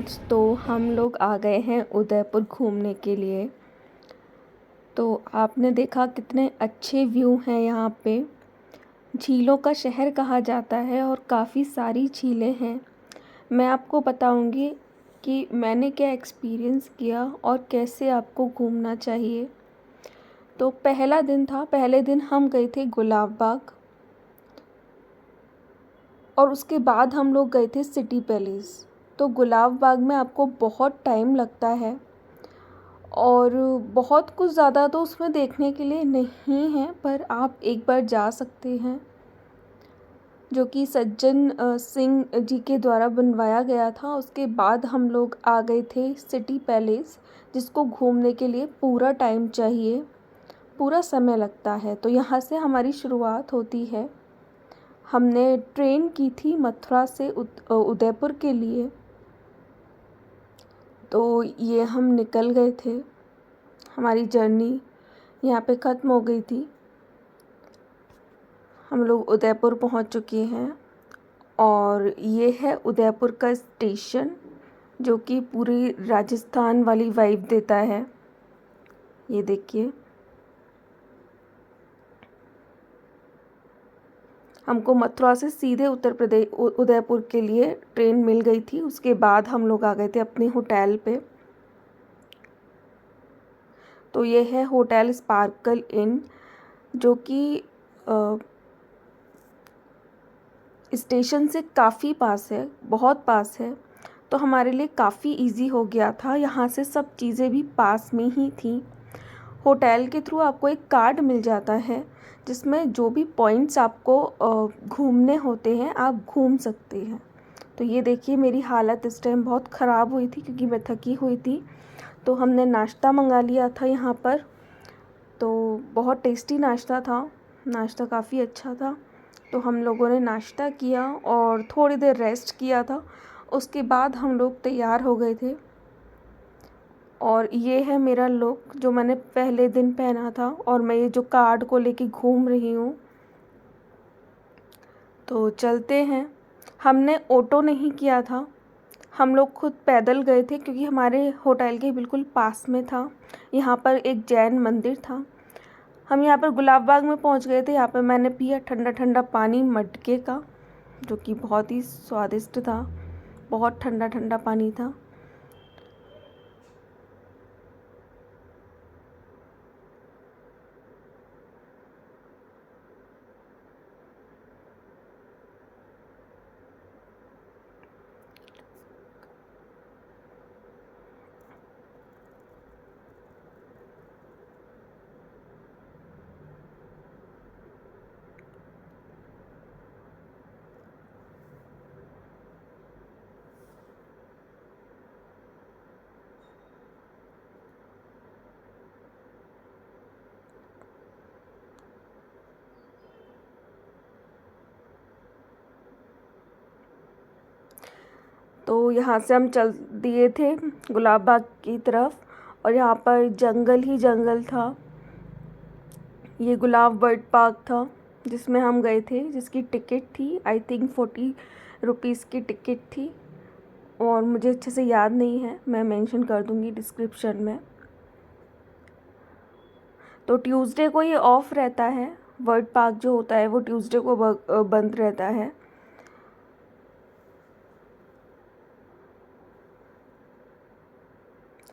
आज तो हम लोग आ गए हैं उदयपुर घूमने के लिए। तो आपने देखा कितने अच्छे व्यू हैं यहाँ पे। झीलों का शहर कहा जाता है और काफ़ी सारी झीलें हैं। मैं आपको बताऊंगी कि मैंने क्या एक्सपीरियंस किया और कैसे आपको घूमना चाहिए। तो पहला दिन था, पहले दिन हम गए थे गुलाब बाग और उसके बाद हम लोग गए थे सिटी पैलेस। तो गुलाब बाग में आपको बहुत टाइम लगता है और बहुत कुछ ज़्यादा तो उसमें देखने के लिए नहीं है, पर आप एक बार जा सकते हैं, जो कि सज्जन सिंह जी के द्वारा बनवाया गया था। उसके बाद हम लोग आ गए थे सिटी पैलेस, जिसको घूमने के लिए पूरा टाइम चाहिए, पूरा समय लगता है। तो यहाँ से हमारी शुरुआत होती है। हमने ट्रेन की थी मथुरा से उदयपुर के लिए। तो ये हम निकल गए थे, हमारी जर्नी यहाँ पे ख़त्म हो गई थी। हम लोग उदयपुर पहुँच चुके हैं और ये है उदयपुर का स्टेशन, जो कि पूरी राजस्थान वाली वाइब देता है। ये देखिए, हमको मथुरा से सीधे उत्तर प्रदेश उदयपुर के लिए ट्रेन मिल गई थी। उसके बाद हम लोग आ गए थे अपने होटल पे। तो ये है होटल स्पार्कल इन, जो कि स्टेशन से काफ़ी पास है, बहुत पास है। तो हमारे लिए काफ़ी इजी हो गया था, यहाँ से सब चीज़ें भी पास में ही थी। होटल के थ्रू आपको एक कार्ड मिल जाता है, जिसमें जो भी पॉइंट्स आपको घूमने होते हैं आप घूम सकते हैं। तो ये देखिए, मेरी हालत इस टाइम बहुत ख़राब हुई थी क्योंकि मैं थकी हुई थी। तो हमने नाश्ता मंगा लिया था यहाँ पर। तो बहुत टेस्टी नाश्ता था, नाश्ता काफ़ी अच्छा था। तो हम लोगों ने नाश्ता किया और थोड़ी देर रेस्ट किया था। उसके बाद हम लोग तैयार हो गए थे। और ये है मेरा लुक जो मैंने पहले दिन पहना था, और मैं ये जो कार्ड को लेके घूम रही हूँ। तो चलते हैं। हमने ऑटो नहीं किया था, हम लोग खुद पैदल गए थे, क्योंकि हमारे होटल के बिल्कुल पास में था, यहाँ पर एक जैन मंदिर था। हम यहाँ पर गुलाब बाग में पहुँच गए थे। यहाँ पर मैंने पिया ठंडा ठंडा पानी मटके का, जो कि बहुत ही स्वादिष्ट था। बहुत ठंडा ठंडा पानी था। तो यहाँ से हम चल दिए थे गुलाब बाग की तरफ, और यहाँ पर जंगल ही जंगल था। ये गुलाब बर्ड पार्क था जिसमें हम गए थे, जिसकी टिकट थी आई थिंक 40 रुपीज़ की टिकट थी, और मुझे अच्छे से याद नहीं है, मैं मेंशन कर दूँगी डिस्क्रिप्शन में। तो ट्यूसडे को ये ऑफ़ रहता है, बर्ड पार्क जो होता है वो ट्यूसडे को बंद रहता है।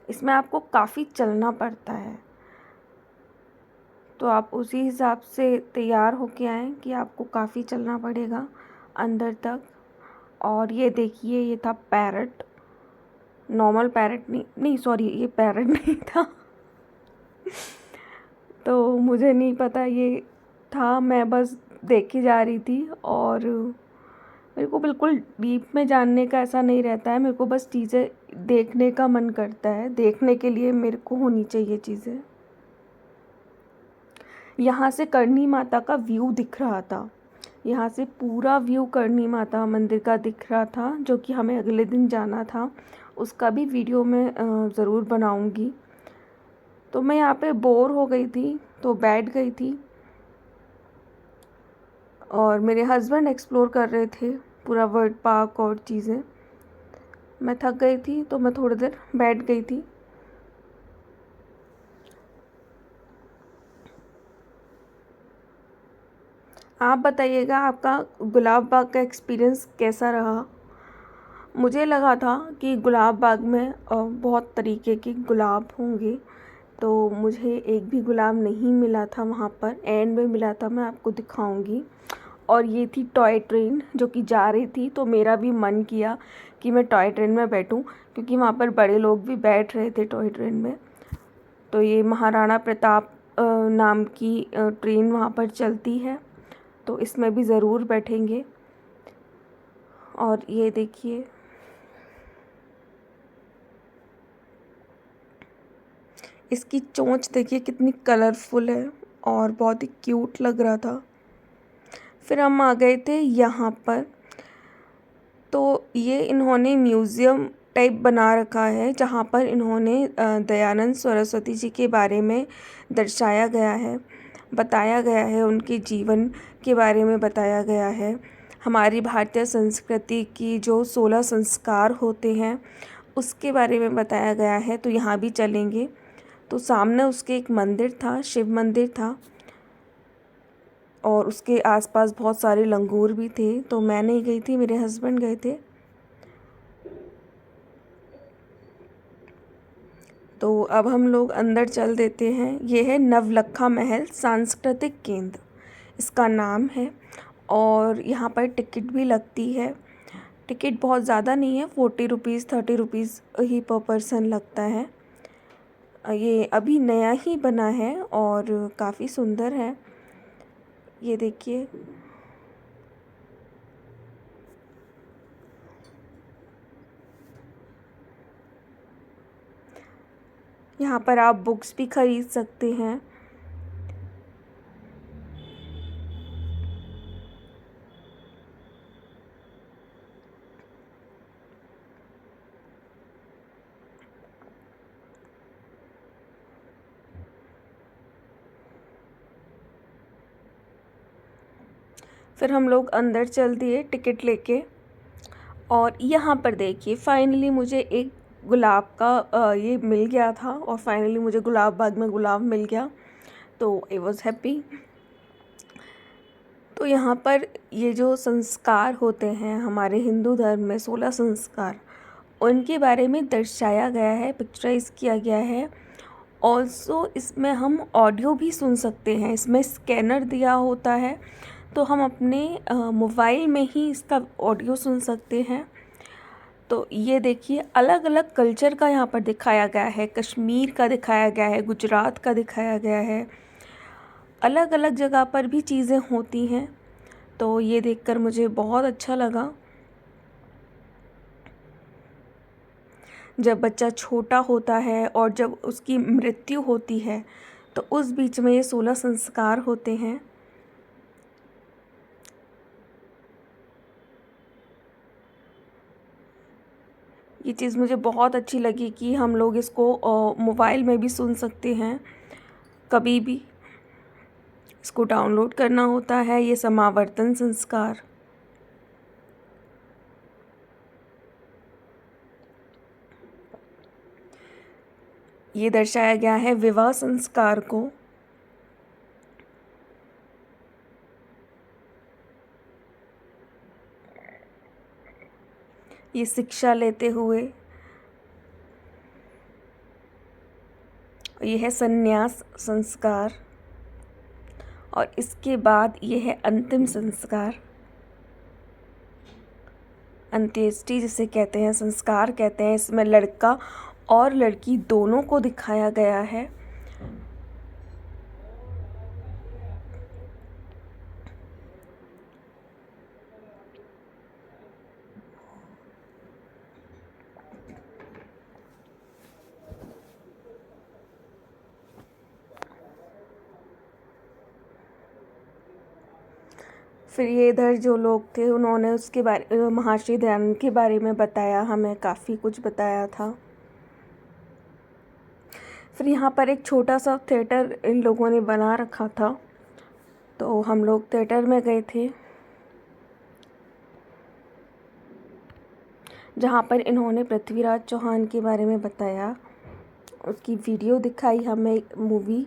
इसमें आपको काफ़ी चलना पड़ता है, तो आप उसी हिसाब से तैयार होके आएँ कि आपको काफ़ी चलना पड़ेगा अंदर तक। और ये देखिए, ये था पैरट, नॉर्मल पैरट नहीं नहीं सॉरी, ये पैरट नहीं था। तो मुझे नहीं पता ये था, मैं बस देखी जा रही थी। और मेरे को बिल्कुल डीप में जानने का ऐसा नहीं रहता है, मेरे को बस चीज़ें देखने का मन करता है, देखने के लिए मेरे को होनी चाहिए चीज़ें। यहाँ से करणी माता का व्यू दिख रहा था, यहाँ से पूरा व्यू करणी माता मंदिर का दिख रहा था, जो कि हमें अगले दिन जाना था। उसका भी वीडियो मैं ज़रूर बनाऊँगी। तो मैं यहाँ पे बोर हो गई थी तो बैठ गई थी, और मेरे हस्बैंड एक्सप्लोर कर रहे थे पूरा बर्ड पार्क और चीज़ें। मैं थक गई थी तो मैं थोड़ी देर बैठ गई थी। आप बताइएगा आपका गुलाब बाग का एक्सपीरियंस कैसा रहा। मुझे लगा था कि गुलाब बाग में बहुत तरीके के गुलाब होंगे, तो मुझे एक भी गुलाब नहीं मिला था वहाँ पर। एंड में मिला था, मैं आपको दिखाऊंगी। और ये थी टॉय ट्रेन जो कि जा रही थी, तो मेरा भी मन किया कि मैं टॉय ट्रेन में बैठूं, क्योंकि वहाँ पर बड़े लोग भी बैठ रहे थे टॉय ट्रेन में। तो ये महाराणा प्रताप नाम की ट्रेन वहाँ पर चलती है, तो इसमें भी ज़रूर बैठेंगे। और ये देखिए, इसकी चोंच देखिए कितनी कलरफुल है और बहुत ही क्यूट लग रहा था। फिर हम आ गए थे यहाँ पर, तो ये इन्होंने म्यूज़ियम टाइप बना रखा है, जहाँ पर इन्होंने दयानंद सरस्वती जी के बारे में दर्शाया गया है, बताया गया है, उनके जीवन के बारे में बताया गया है। हमारी भारतीय संस्कृति की जो 16 संस्कार होते हैं उसके बारे में बताया गया है। तो यहाँ भी चलेंगे। तो सामने उसके एक मंदिर था, शिव मंदिर था, और उसके आसपास बहुत सारे लंगूर भी थे। तो मैं नहीं गई थी, मेरे हस्बैंड गए थे। तो अब हम लोग अंदर चल देते हैं। ये है नवलखा महल सांस्कृतिक केंद्र, इसका नाम है। और यहाँ पर टिकट भी लगती है। टिकट बहुत ज़्यादा नहीं है, 40 रुपीज़ 30 रुपीज़ ही पर पर्सन लगता है। ये अभी नया ही बना है और काफ़ी सुंदर है। ये देखिए, यहाँ पर आप बुक्स भी खरीद सकते हैं। फिर हम लोग अंदर चल दिए टिकट लेके। और यहाँ पर देखिए, फाइनली मुझे एक गुलाब का ये मिल गया था, और फाइनली मुझे गुलाब बाग में गुलाब मिल गया, तो आई वॉज़ हैप्पी। तो यहाँ पर ये जो संस्कार होते हैं हमारे हिंदू धर्म में, 16 संस्कार, उनके बारे में दर्शाया गया है, पिक्चराइज़ किया गया है। ऑल्सो इसमें हम ऑडियो भी सुन सकते हैं। इसमें स्कैनर दिया होता है, तो हम अपने मोबाइल में ही इसका ऑडियो सुन सकते हैं। तो ये देखिए, अलग अलग कल्चर का यहाँ पर दिखाया गया है। कश्मीर का दिखाया गया है, गुजरात का दिखाया गया है, अलग अलग जगह पर भी चीज़ें होती हैं। तो ये देखकर मुझे बहुत अच्छा लगा। जब बच्चा छोटा होता है और जब उसकी मृत्यु होती है, तो उस बीच में ये 16 संस्कार होते हैं। ये चीज़ मुझे बहुत अच्छी लगी कि हम लोग इसको मोबाइल में भी सुन सकते हैं, कभी भी इसको डाउनलोड करना होता है। ये समावर्तन संस्कार, ये दर्शाया गया है विवाह संस्कार को। ये शिक्षा लेते हुए, ये है संन्यास संस्कार, और इसके बाद ये है अंतिम संस्कार, अंत्येष्टि जिसे कहते हैं, संस्कार कहते हैं। इसमें लड़का और लड़की दोनों को दिखाया गया है। फिर ये इधर जो लोग थे उन्होंने उसके बारे, महर्षि दयानंद के बारे में बताया, हमें काफ़ी कुछ बताया था। फिर यहाँ पर एक छोटा सा थिएटर इन लोगों ने बना रखा था, तो हम लोग थिएटर में गए थे। जहाँ पर इन्होंने पृथ्वीराज चौहान के बारे में बताया, उसकी वीडियो दिखाई हमें। मूवी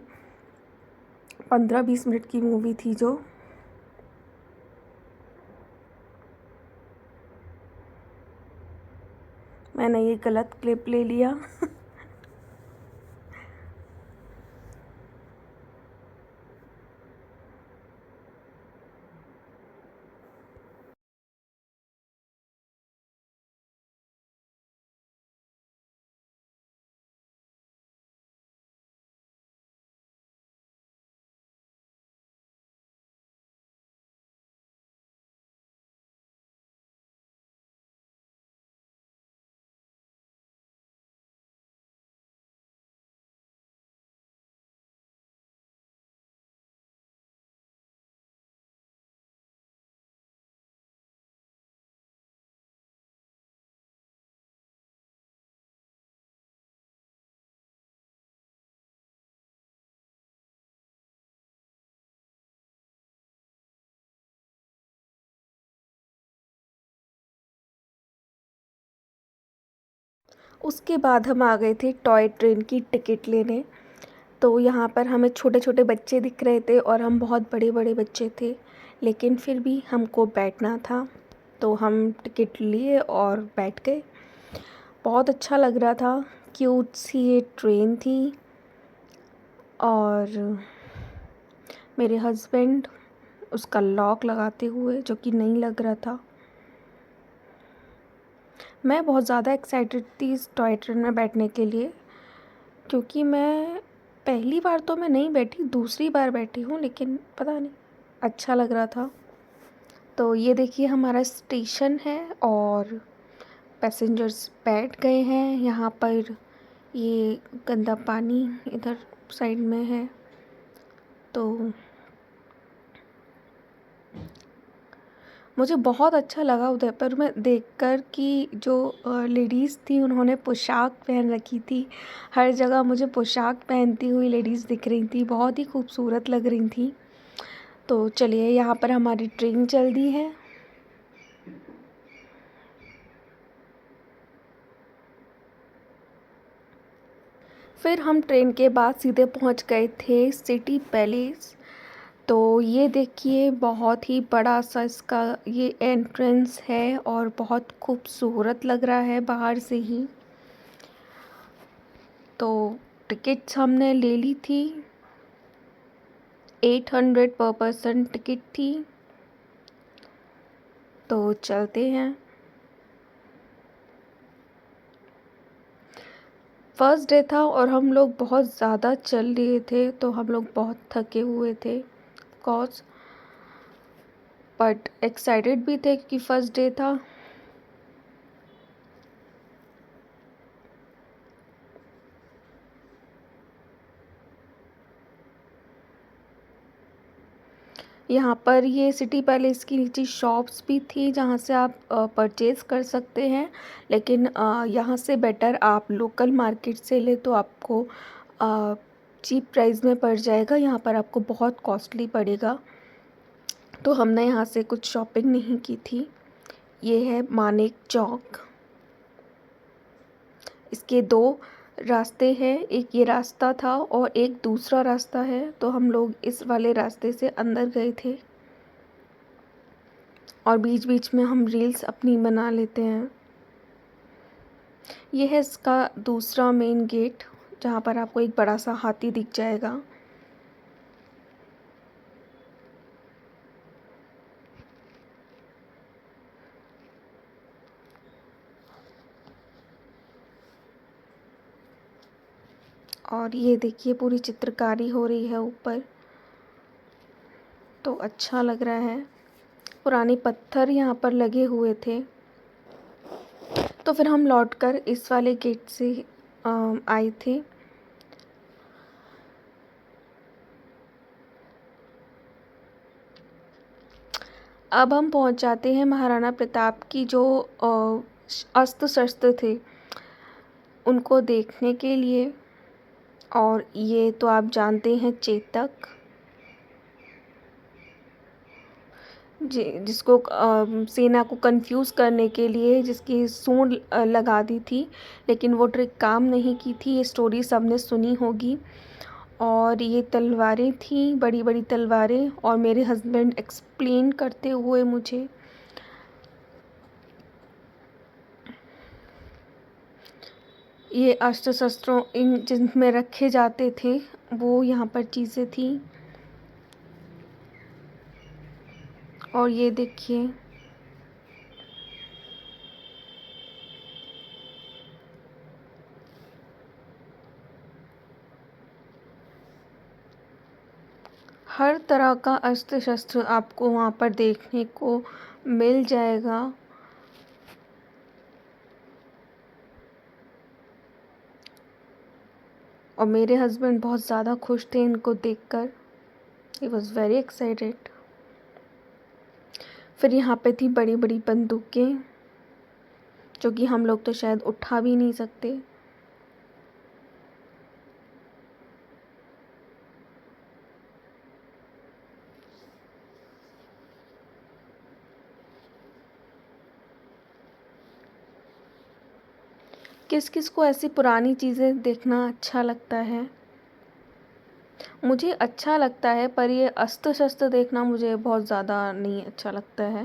15-20 मिनट की मूवी थी जो। मैंने ये गलत क्लिप ले लिया। उसके बाद हम आ गए थे टॉय ट्रेन की टिकट लेने। तो यहाँ पर हमें छोटे छोटे बच्चे दिख रहे थे और हम बहुत बड़े बड़े बच्चे थे, लेकिन फिर भी हमको बैठना था तो हम टिकट लिए और बैठ गए। बहुत अच्छा लग रहा था, क्यूट सी ये ट्रेन थी। और मेरे हस्बैंड उसका लॉक लगाते हुए, जो कि नहीं लग रहा था। मैं बहुत ज़्यादा एक्साइटेड थी इस टॉय ट्रेन में बैठने के लिए, क्योंकि मैं पहली बार तो मैं नहीं बैठी, दूसरी बार बैठी हूँ, लेकिन पता नहीं अच्छा लग रहा था। तो ये देखिए हमारा स्टेशन है और पैसेंजर्स बैठ गए हैं। यहाँ पर ये गंदा पानी इधर साइड में है। तो मुझे बहुत अच्छा लगा उदयपुर में देखकर कि जो लेडीज़ थी उन्होंने पोशाक पहन रखी थी। हर जगह मुझे पोशाक पहनती हुई लेडीज़ दिख रही थी, बहुत ही खूबसूरत लग रही थी। तो चलिए, यहाँ पर हमारी ट्रेन चल दी है। फिर हम ट्रेन के बाद सीधे पहुँच गए थे सिटी पैलेस। तो ये देखिए बहुत ही बड़ा सा इसका ये एंट्रेंस है और बहुत खूबसूरत लग रहा है बाहर से ही। तो टिकट्स हमने ले ली थी, 800 पर पर्सन टिकट थी। तो चलते हैं। फर्स्ट डे था और हम लोग बहुत ज़्यादा चल लिए थे, तो हम लोग बहुत थके हुए थे कॉज, बट एक्साइटेड भी थे क्योंकि फर्स्ट डे था। यहाँ पर ये सिटी पैलेस की नीचे शॉप्स भी थी जहाँ से आप परचेज़ कर सकते हैं, लेकिन यहाँ से बेटर आप लोकल मार्केट से ले तो आपको चीप प्राइस में पड़ जाएगा। यहाँ पर आपको बहुत कॉस्टली पड़ेगा। तो हमने यहाँ से कुछ शॉपिंग नहीं की थी। ये है मानेक चौक। इसके दो रास्ते हैं, एक ये रास्ता था और एक दूसरा रास्ता है। तो हम लोग इस वाले रास्ते से अंदर गए थे और बीच बीच में हम रील्स अपनी बना लेते हैं। ये है इसका दूसरा मेन गेट, जहाँ पर आपको एक बड़ा सा हाथी दिख जाएगा। और ये देखिए पूरी चित्रकारी हो रही है ऊपर, तो अच्छा लग रहा है। पुराने पत्थर यहाँ पर लगे हुए थे। तो फिर हम लौटकर इस वाले गेट से आए थे। अब हम पहुँच जाते हैं महाराणा प्रताप की जो अस्त्र शस्त्र थे उनको देखने के लिए। और ये तो आप जानते हैं चेतक। जिसको सेना को कंफ्यूज करने के लिए जिसकी सूंड लगा दी थी, लेकिन वो ट्रिक काम नहीं की थी। ये स्टोरी सबने सुनी होगी। और ये तलवारें थी, बड़ी बड़ी तलवारें, और मेरे हस्बैंड एक्सप्लेन करते हुए मुझे ये अस्त्र शस्त्रों इन जिनमें रखे जाते थे वो यहाँ पर चीज़ें थी। और ये देखिए, हर तरह का अस्त्र शस्त्र आपको वहाँ पर देखने को मिल जाएगा। और मेरे हस्बैंड बहुत ज़्यादा खुश थे इनको देखकर। He was very excited. फिर यहाँ पे थी बड़ी बड़ी बंदूकें, जो कि हम लोग तो शायद उठा भी नहीं सकते। किस किस को ऐसी पुरानी चीज़ें देखना अच्छा लगता है? मुझे अच्छा लगता है, पर ये अस्त्र शस्त्र देखना मुझे बहुत ज़्यादा नहीं अच्छा लगता है।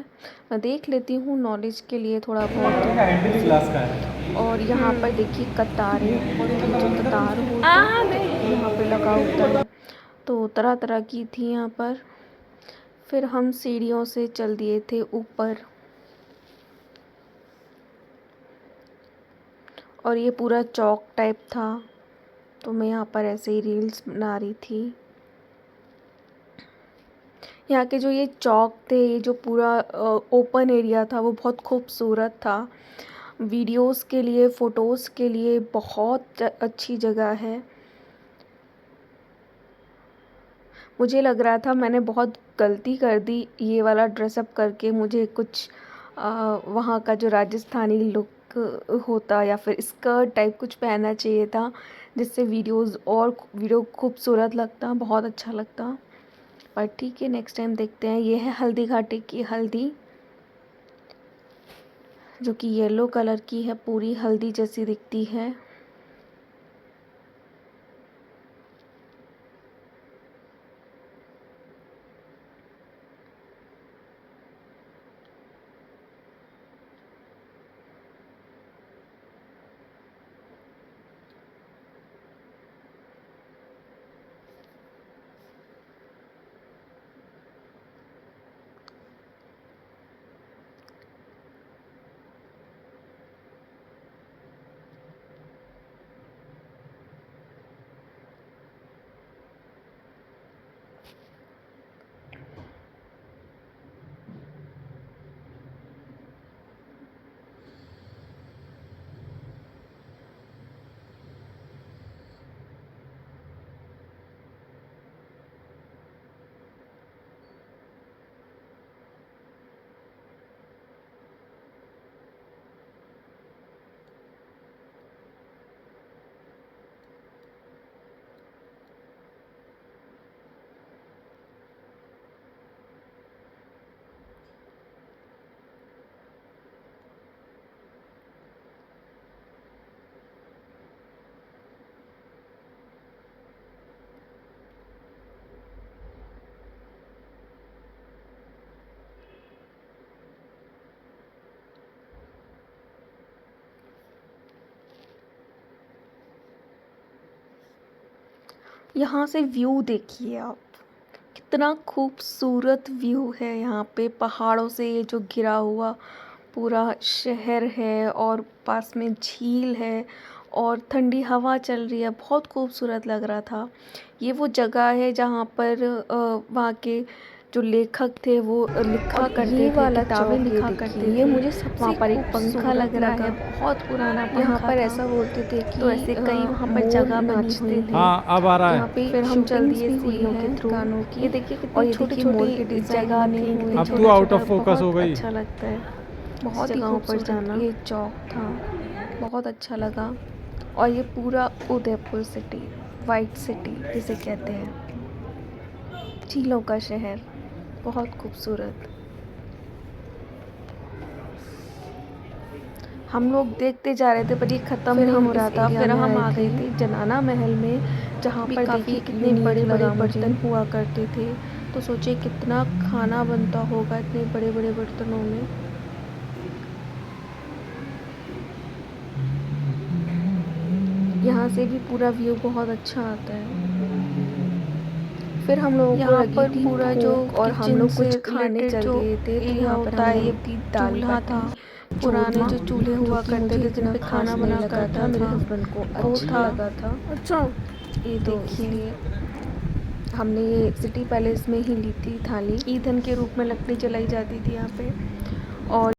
मैं देख लेती हूँ नॉलेज के लिए थोड़ा बहुत। और यहाँ पर देखिए कतारें, जो कतार होता है यहाँ पे लगा होता है, तो तरह तरह की थी यहाँ पर। फिर हम सीढ़ियों से चल दिए थे ऊपर, और ये पूरा चौक टाइप था, तो मैं यहाँ पर ऐसे ही रील्स बना रही थी। यहाँ के जो ये चौक थे, ये जो पूरा ओपन एरिया था, वो बहुत खूबसूरत था। वीडियोस के लिए, फ़ोटोज़ के लिए बहुत अच्छी जगह है। मुझे लग रहा था मैंने बहुत गलती कर दी ये वाला ड्रेसअप करके। मुझे कुछ वहाँ का जो राजस्थानी लुक होता या फिर स्कर्ट टाइप कुछ पहनना चाहिए था, जिससे वीडियो खूबसूरत लगता, बहुत अच्छा लगता। पर ठीक है, नेक्स्ट टाइम देखते हैं। ये है हल्दी घाटी की हल्दी, जो कि येलो कलर की है, पूरी हल्दी जैसी दिखती है। यहाँ से व्यू देखिए आप, कितना खूबसूरत व्यू है। यहाँ पे पहाड़ों से ये जो घिरा हुआ पूरा शहर है, और पास में झील है, और ठंडी हवा चल रही है, बहुत खूबसूरत लग रहा था। ये वो जगह है जहाँ पर वहाँ के जो लेखक थे वो लिखा करते थे, किताबें लिखा करते थे। ये मुझे वहाँ पर एक पंखा लग रहा है, बहुत पुराना पंखा। यहाँ पर ऐसा बोलते थे कि तो ऐसे कई वहाँ पर जगह बनी हुई थे। हाँ, अब आ रहा यहाँ है। पे फिर हम चल दिए सीढ़ियों के थ्रू गानों की। ये देखिए कितनी छोटी छोटी जगह थी। अब तू आउट ऑफ फोकस हो गई। अच्छा लगता है, बहुत जगहों पर जाना। ये चौक था, बहुत अच्छा लगा। और ये पूरा उदयपुर सिटी, वाइट सिटी जिसे कहते हैं, झीलों का शहर, बहुत खूबसूरत। हम लोग देखते जा रहे थे पर ये ख़त्म नहीं हो रहा था। फिर हम आ गए थे जनाना महल में, जहाँ पर देखिए कितने बड़े बड़े बर्तन हुआ करते थे। तो सोचिए कितना खाना बनता होगा इतने बड़े बड़े बर्तनों में। यहाँ से भी पूरा व्यू बहुत अच्छा आता है। फिर हम लोगों को लगी थी पूरा जो और हम लोग कुछ खाने चल गए थे। तो यहाँ पर हमने ये चूल्हा था, पुराने जो चूल्हे हुआ करते थे जिन पे खाना बना करता मेरे था, हस्बैंड को वो अच्छा था। लगा था। अच्छा, ये देखिए हमने ये सिटी पैलेस में ही ली थी थाली। ईंधन के रूप में लकड़ी जलाई जाती थी यहाँ पे। और